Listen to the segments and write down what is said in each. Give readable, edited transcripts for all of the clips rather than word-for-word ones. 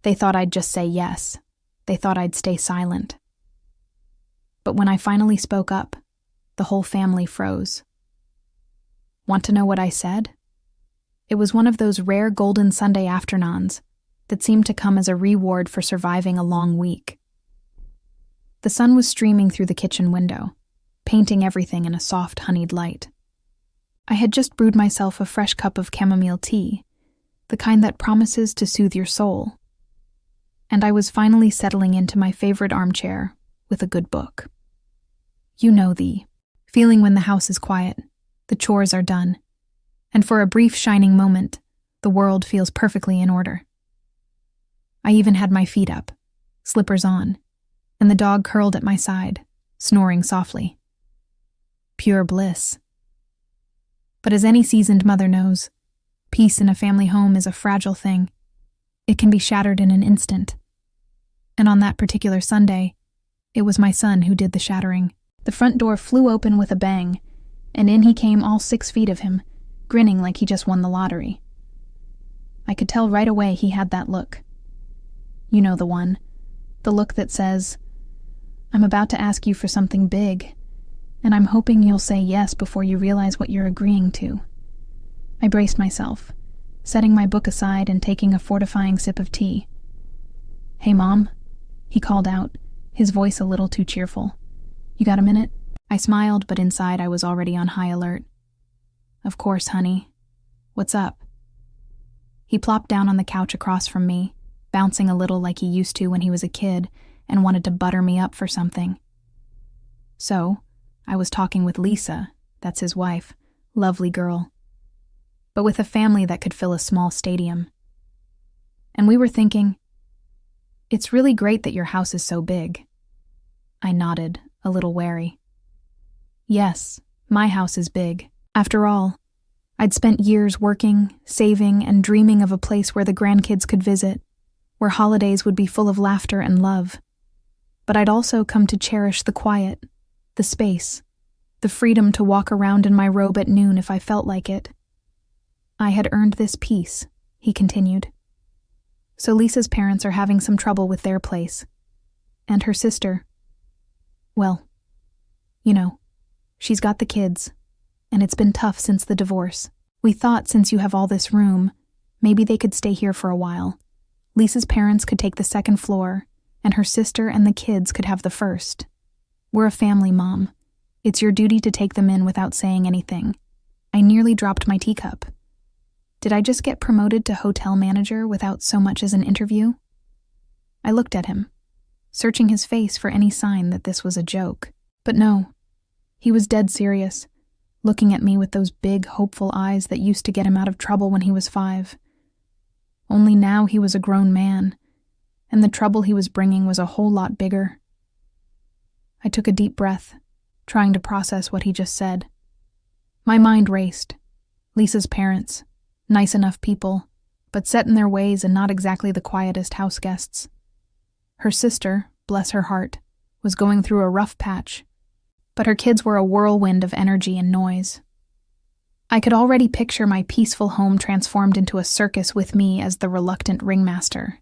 They thought I'd just say yes. They thought I'd stay silent. But when I finally spoke up, the whole family froze. Want to know what I said? It was one of those rare golden Sunday afternoons that seemed to come as a reward for surviving a long week. The sun was streaming through the kitchen window, painting everything in a soft, honeyed light. I had just brewed myself a fresh cup of chamomile tea, the kind that promises to soothe your soul. And I was finally settling into my favorite armchair with a good book. You know the feeling when the house is quiet, the chores are done, and for a brief shining moment, the world feels perfectly in order. I even had my feet up, slippers on, and the dog curled at my side, snoring softly. Pure bliss. But as any seasoned mother knows, peace in a family home is a fragile thing. It can be shattered in an instant. And on that particular Sunday, it was my son who did the shattering. The front door flew open with a bang, and in he came, all 6 feet of him, grinning like he just won the lottery. I could tell right away he had that look. You know the one. The look that says, "I'm about to ask you for something big, and I'm hoping you'll say yes before you realize what you're agreeing to." I braced myself, setting my book aside and taking a fortifying sip of tea. "Hey, Mom," he called out, his voice a little too cheerful. "You got a minute?" I smiled, but inside I was already on high alert. "Of course, honey. What's up?" He plopped down on the couch across from me, bouncing a little like he used to when he was a kid and wanted to butter me up for something. So, I was talking with Lisa, that's his wife, lovely girl, but with a family that could fill a small stadium. And we were thinking, "It's really great that your house is so big." I nodded, a little wary. Yes, my house is big. After all, I'd spent years working, saving, and dreaming of a place where the grandkids could visit, where holidays would be full of laughter and love. But I'd also come to cherish the quiet, the space, the freedom to walk around in my robe at noon if I felt like it. I had earned this peace, he continued. So Lisa's parents are having some trouble with their place. And her sister, well, you know, she's got the kids, and it's been tough since the divorce. We thought since you have all this room, maybe they could stay here for a while. Lisa's parents could take the second floor, and her sister and the kids could have the first. We're a family, Mom. It's your duty to take them in without saying anything. I nearly dropped my teacup. Did I just get promoted to hotel manager without so much as an interview? I looked at him, searching his face for any sign that this was a joke. But no, he was dead serious, looking at me with those big, hopeful eyes that used to get him out of trouble when he was 5. Only now he was a grown man, and the trouble he was bringing was a whole lot bigger. I took a deep breath, trying to process what he just said. My mind raced. Lisa's parents, nice enough people, but set in their ways and not exactly the quietest house guests. Her sister, bless her heart, was going through a rough patch, but her kids were a whirlwind of energy and noise. I could already picture my peaceful home transformed into a circus with me as the reluctant ringmaster.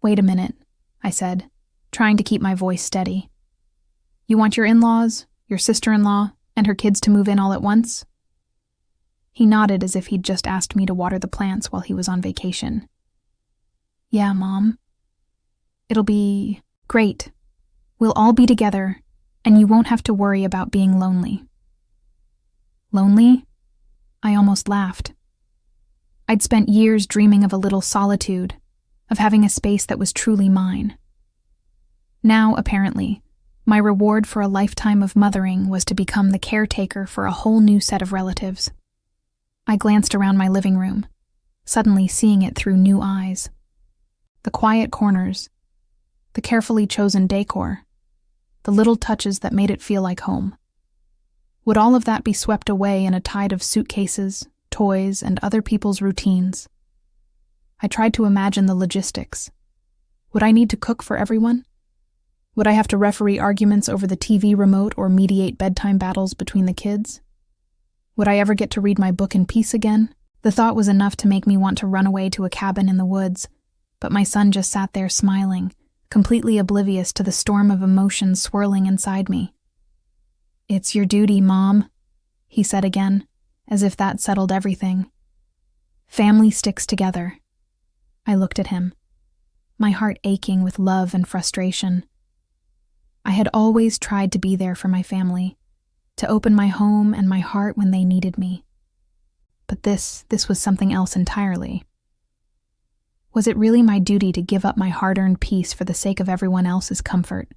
"Wait a minute," I said, trying to keep my voice steady. "You want your in-laws, your sister-in-law, and her kids to move in all at once?" He nodded as if he'd just asked me to water the plants while he was on vacation. "Yeah, Mom. It'll be great. We'll all be together, and you won't have to worry about being lonely." Lonely? I almost laughed. I'd spent years dreaming of a little solitude, of having a space that was truly mine. Now, apparently, my reward for a lifetime of mothering was to become the caretaker for a whole new set of relatives. I glanced around my living room, suddenly seeing it through new eyes. The quiet corners, the carefully chosen decor, the little touches that made it feel like home. Would all of that be swept away in a tide of suitcases, toys, and other people's routines? I tried to imagine the logistics. Would I need to cook for everyone? Would I have to referee arguments over the TV remote or mediate bedtime battles between the kids? Would I ever get to read my book in peace again? The thought was enough to make me want to run away to a cabin in the woods, but my son just sat there smiling, completely oblivious to the storm of emotions swirling inside me. "It's your duty, Mom," he said again, as if that settled everything. "Family sticks together." I looked at him, my heart aching with love and frustration. I had always tried to be there for my family, to open my home and my heart when they needed me. But this was something else entirely. Was it really my duty to give up my hard-earned peace for the sake of everyone else's comfort?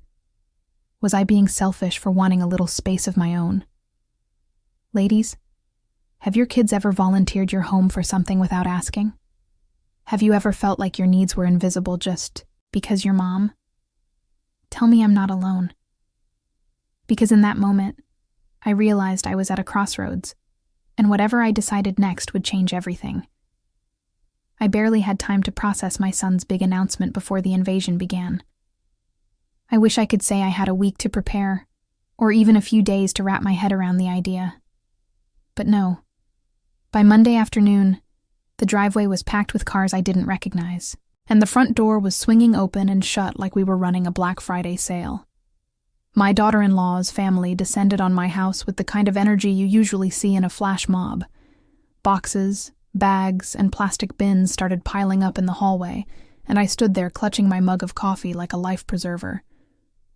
Was I being selfish for wanting a little space of my own? Ladies, have your kids ever volunteered your home for something without asking? Have you ever felt like your needs were invisible just because you're mom? Tell me I'm not alone. Because in that moment, I realized I was at a crossroads, and whatever I decided next would change everything. I barely had time to process my son's big announcement before the invasion began. I wish I could say I had a week to prepare, or even a few days to wrap my head around the idea. But no. By Monday afternoon, the driveway was packed with cars I didn't recognize, and the front door was swinging open and shut like we were running a Black Friday sale. My daughter-in-law's family descended on my house with the kind of energy you usually see in a flash mob. Boxes, bags, and plastic bins started piling up in the hallway, and I stood there clutching my mug of coffee like a life preserver,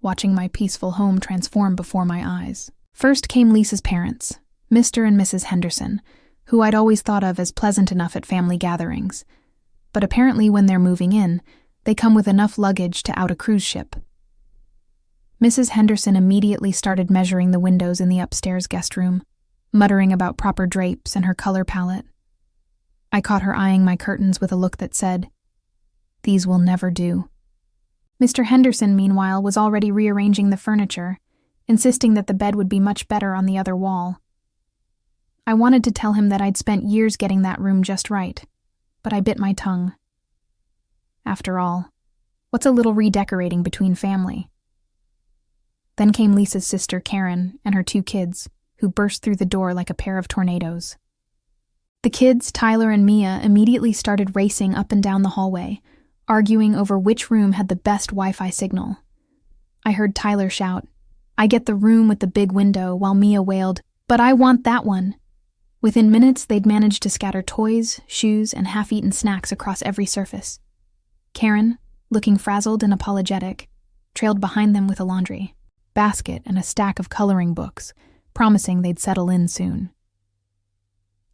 watching my peaceful home transform before my eyes. First came Lisa's parents, Mr. and Mrs. Henderson, who I'd always thought of as pleasant enough at family gatherings. But apparently when they're moving in, they come with enough luggage to out a cruise ship. Mrs. Henderson immediately started measuring the windows in the upstairs guest room, muttering about proper drapes and her color palette. I caught her eyeing my curtains with a look that said, "These will never do." Mr. Henderson, meanwhile, was already rearranging the furniture, insisting that the bed would be much better on the other wall. I wanted to tell him that I'd spent years getting that room just right, but I bit my tongue. After all, what's a little redecorating between family? Then came Lisa's sister, Karen, and her 2 kids, who burst through the door like a pair of tornadoes. The kids, Tyler and Mia, immediately started racing up and down the hallway, arguing over which room had the best Wi-Fi signal. I heard Tyler shout, "I get the room with the big window," while Mia wailed, "But I want that one." Within minutes, they'd managed to scatter toys, shoes, and half-eaten snacks across every surface. Karen, looking frazzled and apologetic, trailed behind them with a laundry basket and a stack of coloring books, promising they'd settle in soon.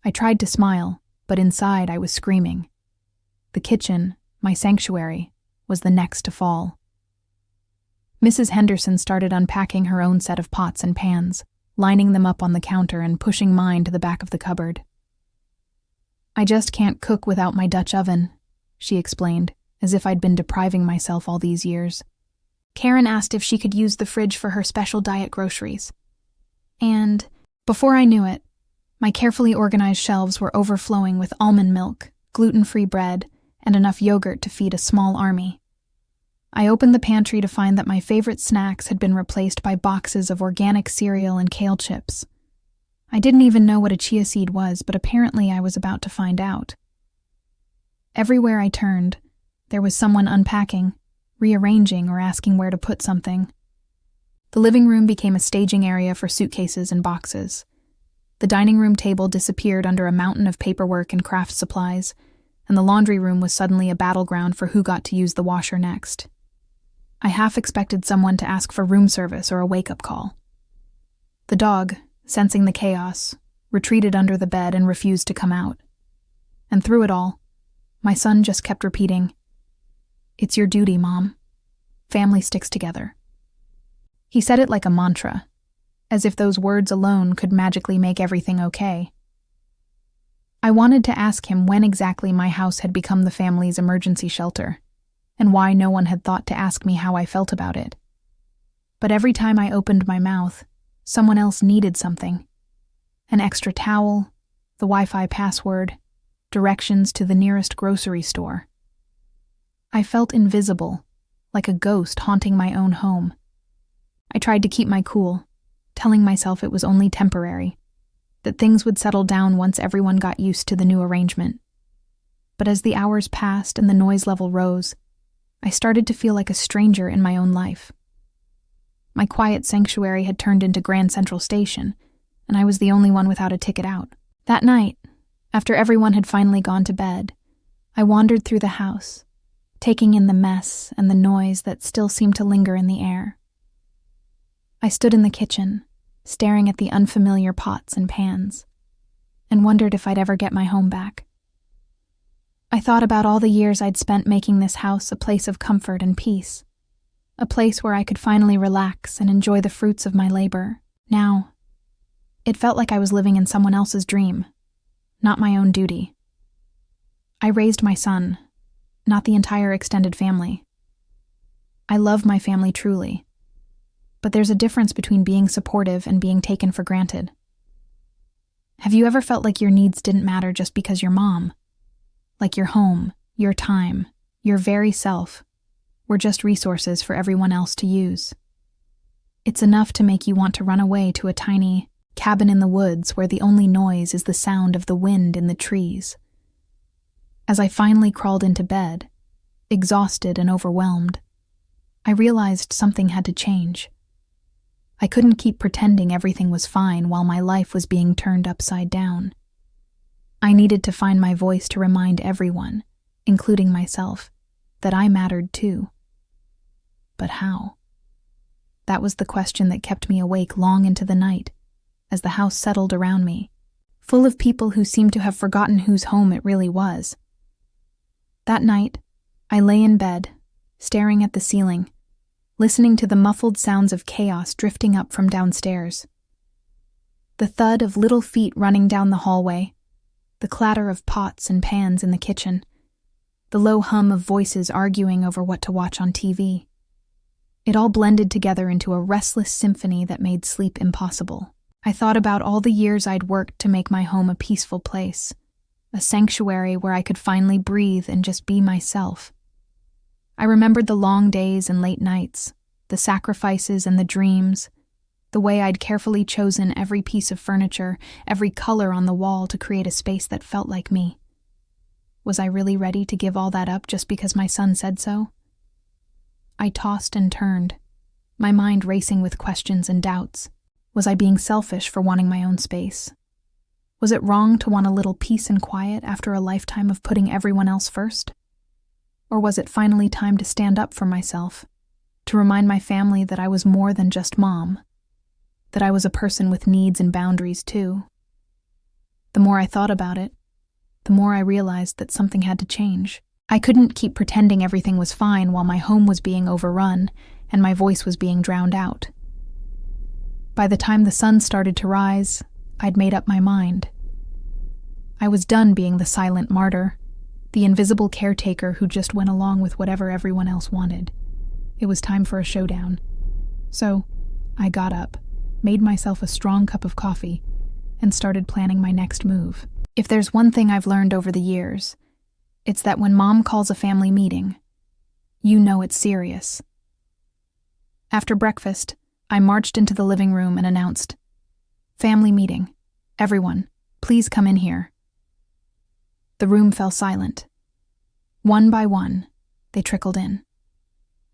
I tried to smile, but inside I was screaming. The kitchen, my sanctuary, was the next to fall. Mrs. Henderson started unpacking her own set of pots and pans, lining them up on the counter and pushing mine to the back of the cupboard. "I just can't cook without my Dutch oven," she explained, as if I'd been depriving myself all these years. Karen asked if she could use the fridge for her special diet groceries. And, before I knew it, my carefully organized shelves were overflowing with almond milk, gluten-free bread, and enough yogurt to feed a small army. I opened the pantry to find that my favorite snacks had been replaced by boxes of organic cereal and kale chips. I didn't even know what a chia seed was, but apparently I was about to find out. Everywhere I turned, there was someone unpacking, rearranging, or asking where to put something. The living room became a staging area for suitcases and boxes. The dining room table disappeared under a mountain of paperwork and craft supplies, and the laundry room was suddenly a battleground for who got to use the washer next. I half expected someone to ask for room service or a wake-up call. The dog, sensing the chaos, retreated under the bed and refused to come out. And through it all, my son just kept repeating, "It's your duty, Mom. Family sticks together." He said it like a mantra, as if those words alone could magically make everything okay. I wanted to ask him when exactly my house had become the family's emergency shelter, and why no one had thought to ask me how I felt about it. But every time I opened my mouth, someone else needed something. An extra towel, the Wi-Fi password, directions to the nearest grocery store. I felt invisible, like a ghost haunting my own home. I tried to keep my cool, telling myself it was only temporary, that things would settle down once everyone got used to the new arrangement. But as the hours passed and the noise level rose, I started to feel like a stranger in my own life. My quiet sanctuary had turned into Grand Central Station, and I was the only one without a ticket out. That night, after everyone had finally gone to bed, I wandered through the house, taking in the mess and the noise that still seemed to linger in the air. I stood in the kitchen, staring at the unfamiliar pots and pans, and wondered if I'd ever get my home back. I thought about all the years I'd spent making this house a place of comfort and peace, a place where I could finally relax and enjoy the fruits of my labor. Now, it felt like I was living in someone else's dream, not my own duty. I raised my son, not the entire extended family. I love my family truly, but there's a difference between being supportive and being taken for granted. Have you ever felt like your needs didn't matter just because you're mom? Like your home, your time, your very self were just resources for everyone else to use. It's enough to make you want to run away to a tiny cabin in the woods where the only noise is the sound of the wind in the trees. As I finally crawled into bed, exhausted and overwhelmed, I realized something had to change. I couldn't keep pretending everything was fine while my life was being turned upside down. I needed to find my voice to remind everyone, including myself, that I mattered too. But how? That was the question that kept me awake long into the night, as the house settled around me, full of people who seemed to have forgotten whose home it really was. That night, I lay in bed, staring at the ceiling, listening to the muffled sounds of chaos drifting up from downstairs. The thud of little feet running down the hallway, the clatter of pots and pans in the kitchen, the low hum of voices arguing over what to watch on TV. It all blended together into a restless symphony that made sleep impossible. I thought about all the years I'd worked to make my home a peaceful place, a sanctuary where I could finally breathe and just be myself. I remembered the long days and late nights, the sacrifices and the dreams, the way I'd carefully chosen every piece of furniture, every color on the wall to create a space that felt like me. Was I really ready to give all that up just because my son said so? I tossed and turned, my mind racing with questions and doubts. Was I being selfish for wanting my own space? Was it wrong to want a little peace and quiet after a lifetime of putting everyone else first? Or was it finally time to stand up for myself, to remind my family that I was more than just mom, that I was a person with needs and boundaries too? The more I thought about it, the more I realized that something had to change. I couldn't keep pretending everything was fine while my home was being overrun and my voice was being drowned out. By the time the sun started to rise, I'd made up my mind. I was done being the silent martyr, the invisible caretaker who just went along with whatever everyone else wanted. It was time for a showdown. So, I got up, made myself a strong cup of coffee, and started planning my next move. If there's one thing I've learned over the years, it's that when mom calls a family meeting, you know it's serious. After breakfast, I marched into the living room and announced, "Family meeting. Everyone, please come in here." The room fell silent. One by one, they trickled in.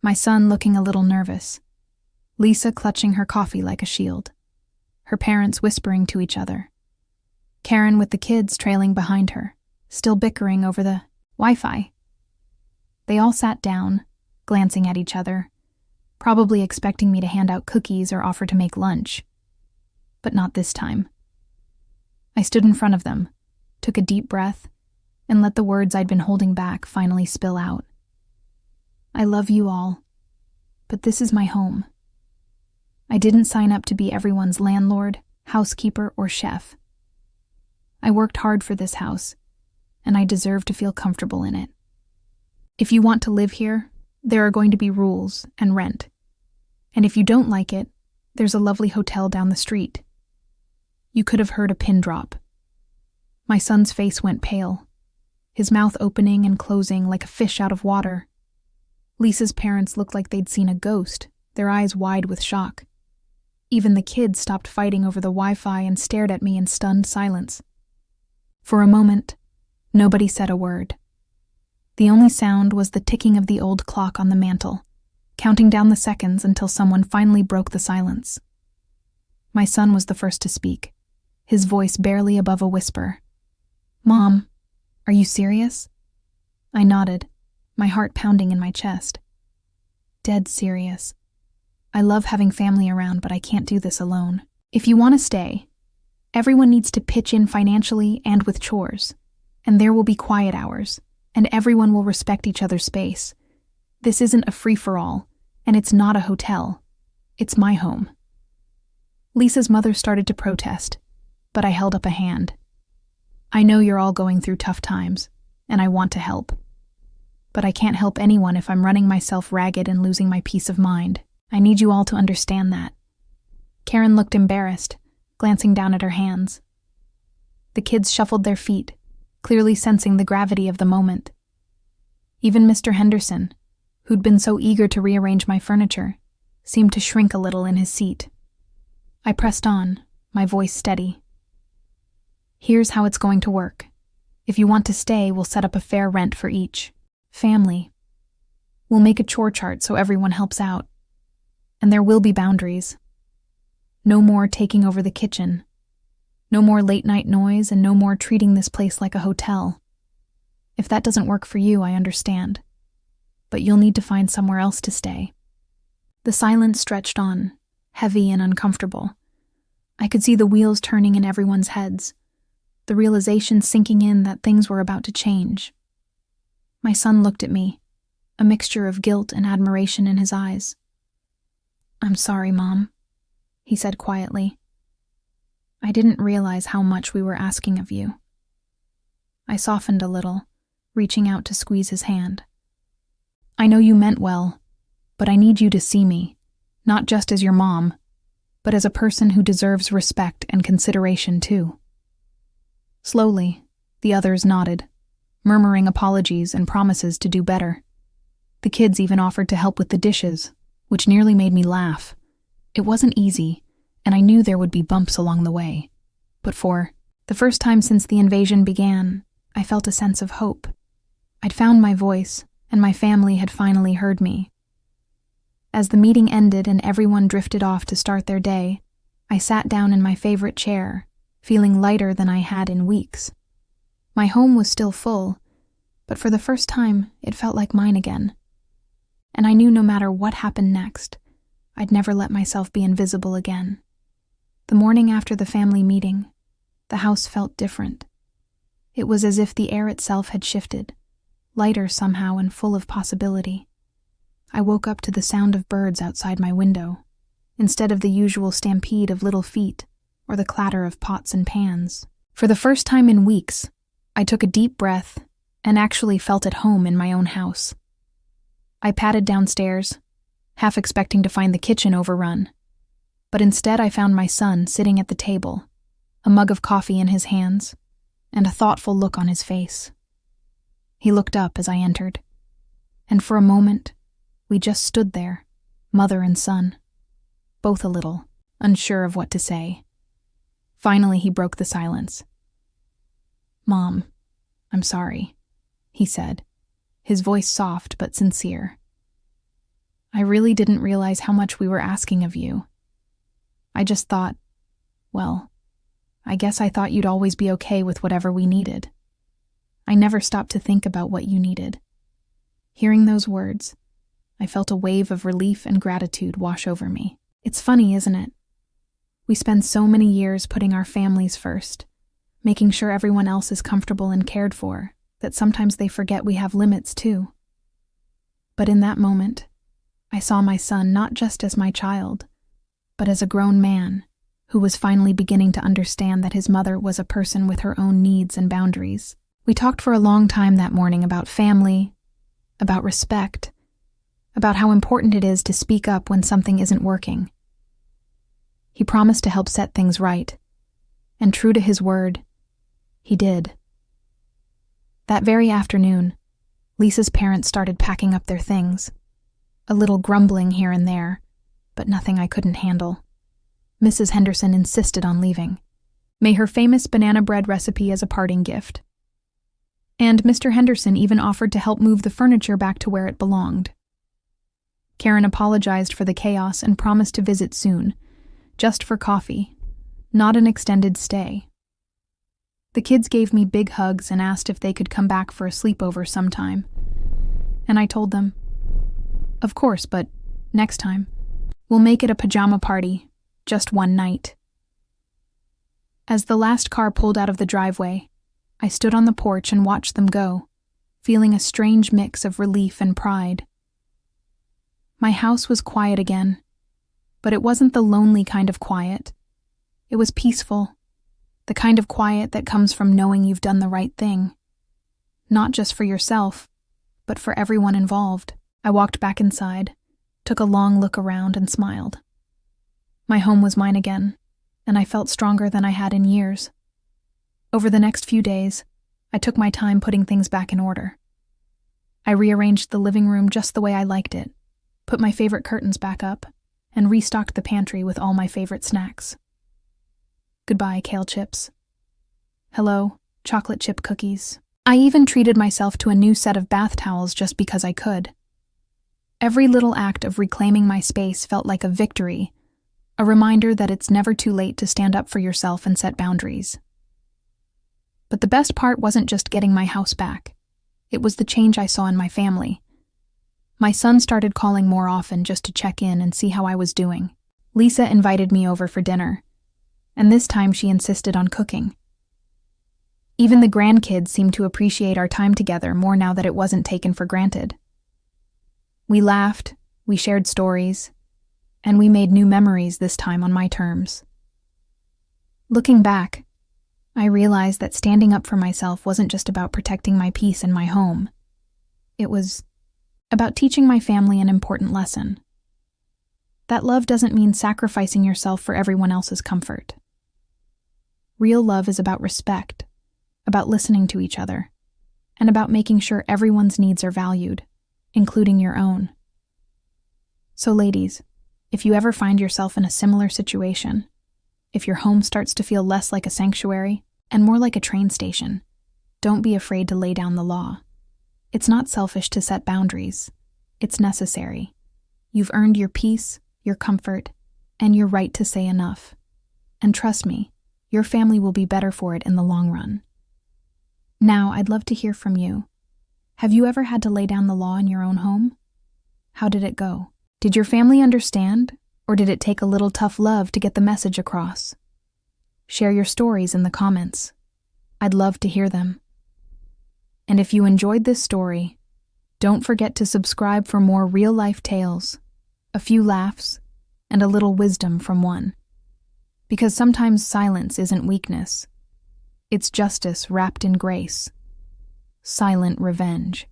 My son looking a little nervous, Lisa clutching her coffee like a shield, her parents whispering to each other, Karen with the kids trailing behind her, still bickering over the Wi-Fi. They all sat down, glancing at each other, probably expecting me to hand out cookies or offer to make lunch. But not this time. I stood in front of them, took a deep breath, and let the words I'd been holding back finally spill out. I love you all, but this is my home. I didn't sign up to be everyone's landlord, housekeeper, or chef. I worked hard for this house, and I deserve to feel comfortable in it. If you want to live here, there are going to be rules and rent. And if you don't like it, there's a lovely hotel down the street. You could have heard a pin drop. My son's face went pale, his mouth opening and closing like a fish out of water. Lisa's parents looked like they'd seen a ghost, their eyes wide with shock. Even the kids stopped fighting over the Wi-Fi and stared at me in stunned silence. For a moment, nobody said a word. The only sound was the ticking of the old clock on the mantel, counting down the seconds until someone finally broke the silence. My son was the first to speak, his voice barely above a whisper. "Mom, are you serious?" I nodded, my heart pounding in my chest. "Dead serious. I love having family around, but I can't do this alone. If you want to stay, everyone needs to pitch in financially and with chores, and there will be quiet hours, and everyone will respect each other's space. This isn't a free-for-all, and it's not a hotel. It's my home." Lisa's mother started to protest, but I held up a hand. "I know you're all going through tough times, and I want to help. But I can't help anyone if I'm running myself ragged and losing my peace of mind. I need you all to understand that." Karen looked embarrassed, glancing down at her hands. The kids shuffled their feet, clearly sensing the gravity of the moment. Even Mr. Henderson, who'd been so eager to rearrange my furniture, seemed to shrink a little in his seat. I pressed on, my voice steady. "Here's how it's going to work. If you want to stay, we'll set up a fair rent for each family. We'll make a chore chart so everyone helps out. And there will be boundaries. No more taking over the kitchen. No more late-night noise, and no more treating this place like a hotel. If that doesn't work for you, I understand. But you'll need to find somewhere else to stay." The silence stretched on, heavy and uncomfortable. I could see the wheels turning in everyone's heads, the realization sinking in that things were about to change. My son looked at me, a mixture of guilt and admiration in his eyes. "I'm sorry, Mom," he said quietly. "I didn't realize how much we were asking of you." I softened a little, reaching out to squeeze his hand. "I know you meant well, but I need you to see me, not just as your mom, but as a person who deserves respect and consideration too." Slowly, the others nodded, murmuring apologies and promises to do better. The kids even offered to help with the dishes, which nearly made me laugh. It wasn't easy, and I knew there would be bumps along the way. But for the first time since the invasion began, I felt a sense of hope. I'd found my voice, and my family had finally heard me. As the meeting ended and everyone drifted off to start their day, I sat down in my favorite chair, feeling lighter than I had in weeks. My home was still full, but for the first time, it felt like mine again. And I knew no matter what happened next, I'd never let myself be invisible again. The morning after the family meeting, the house felt different. It was as if the air itself had shifted, lighter somehow and full of possibility. I woke up to the sound of birds outside my window, instead of the usual stampede of little feet or the clatter of pots and pans. For the first time in weeks, I took a deep breath and actually felt at home in my own house. I padded downstairs, half expecting to find the kitchen overrun, but instead I found my son sitting at the table, a mug of coffee in his hands, and a thoughtful look on his face. He looked up as I entered, and for a moment, we just stood there, mother and son, both a little, unsure of what to say. Finally, he broke the silence. "Mom, I'm sorry," he said, his voice soft but sincere. "I really didn't realize how much we were asking of you. I just thought, well, I guess I thought you'd always be okay with whatever we needed. I never stopped to think about what you needed." Hearing those words, I felt a wave of relief and gratitude wash over me. It's funny, isn't it? We spend so many years putting our families first, making sure everyone else is comfortable and cared for, that sometimes they forget we have limits too. But in that moment, I saw my son not just as my child, but as a grown man who was finally beginning to understand that his mother was a person with her own needs and boundaries. We talked for a long time that morning about family, about respect, about how important it is to speak up when something isn't working. He promised to help set things right, and true to his word, he did. That very afternoon, Lisa's parents started packing up their things, a little grumbling here and there, but nothing I couldn't handle. Mrs. Henderson insisted on leaving. May her famous banana bread recipe as a parting gift. And Mr. Henderson even offered to help move the furniture back to where it belonged. Karen apologized for the chaos and promised to visit soon, just for coffee, not an extended stay. The kids gave me big hugs and asked if they could come back for a sleepover sometime. And I told them, of course, but next time, we'll make it a pajama party, just one night. As the last car pulled out of the driveway, I stood on the porch and watched them go, feeling a strange mix of relief and pride. My house was quiet again, but it wasn't the lonely kind of quiet. It was peaceful, the kind of quiet that comes from knowing you've done the right thing. Not just for yourself, but for everyone involved. I walked back inside, took a long look around and smiled. My home was mine again, and I felt stronger than I had in years. Over the next few days, I took my time putting things back in order. I rearranged the living room just the way I liked it, put my favorite curtains back up, and restocked the pantry with all my favorite snacks. Goodbye, kale chips. Hello, chocolate chip cookies. I even treated myself to a new set of bath towels just because I could. Every little act of reclaiming my space felt like a victory, a reminder that it's never too late to stand up for yourself and set boundaries. But the best part wasn't just getting my house back. It was the change I saw in my family. My son started calling more often just to check in and see how I was doing. Lisa invited me over for dinner, and this time she insisted on cooking. Even the grandkids seemed to appreciate our time together more now that it wasn't taken for granted. We laughed, we shared stories, and we made new memories this time on my terms. Looking back, I realized that standing up for myself wasn't just about protecting my peace and my home. It was about teaching my family an important lesson. That love doesn't mean sacrificing yourself for everyone else's comfort. Real love is about respect, about listening to each other, and about making sure everyone's needs are valued, including your own. So ladies, if you ever find yourself in a similar situation, if your home starts to feel less like a sanctuary and more like a train station, don't be afraid to lay down the law. It's not selfish to set boundaries. It's necessary. You've earned your peace, your comfort, and your right to say enough. And trust me, your family will be better for it in the long run. Now, I'd love to hear from you. Have you ever had to lay down the law in your own home? How did it go? Did your family understand, or did it take a little tough love to get the message across? Share your stories in the comments. I'd love to hear them. And if you enjoyed this story, don't forget to subscribe for more real-life tales, a few laughs, and a little wisdom from one. Because sometimes silence isn't weakness. It's justice wrapped in grace. Silent revenge.